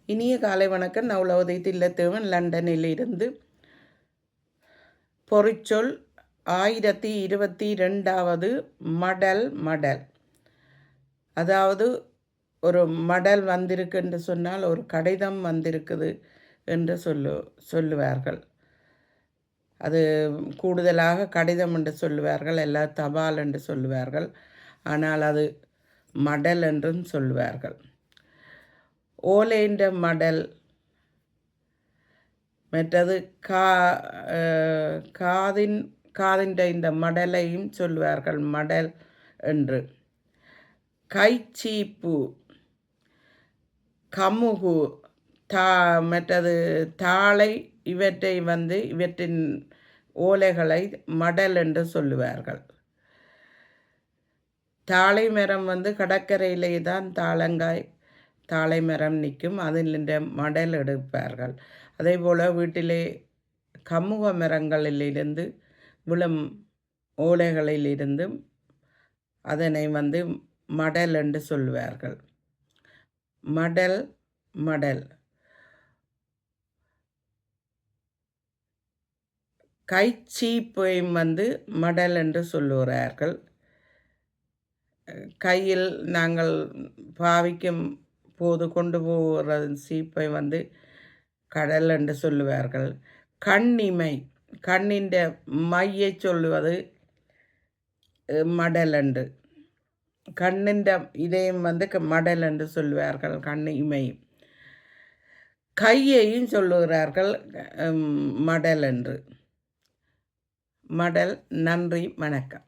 இனிய காலை வணக்கம். நவுலவதை தில்லத்தேவன் லண்டனில் இருந்து. பொறிச்சொல் 1022வது மடல். அதாவது ஒரு மடல் வந்திருக்கு என்று சொன்னால் ஒரு கடிதம் வந்திருக்குது என்று சொல்லுவார்கள். அது கூடுதலாக கடிதம் என்று சொல்லுவார்கள், எல்லா தபால் என்று சொல்லுவார்கள். ஆனால் அது மடல் என்றும் சொல்லுவார்கள். ஓலைன்ற மடல், மற்றது காதின் இந்த மடலையும் சொல்லுவார்கள் மடல் என்று. கைச்சீப்பு, கமுகு, மற்றது தாளை, இவற்றின் ஓலைகளை மடல் என்று சொல்லுவார்கள். தாளை மரம் கடற்கரையிலே தான் தாளை மரம் நிற்கும், அதில் மடல் எடுப்பார்கள். அதே போல் வீட்டிலே கமுக மரங்களிலிருந்து விழும் ஓலைகளிலிருந்து அதனை மடல் என்று சொல்லுவார்கள். மடல். கைச்சீப்பையும் மடல் என்று சொல்லுகிறார்கள். கையில் நாங்கள் பாவிக்கும் போது கொண்டு போகிற சீப்பை கடல் என்று சொல்லுவார்கள். கண்ணிமை, கண்ணின் மையை சொல்லுவது மடல் என்று. கண்ணின் இதையும் மடல் என்று சொல்லுவார்கள், கண்ணிமை. கையையும் சொல்லுகிறார்கள் மடல் என்று. மடல். நன்றி, வணக்கம்.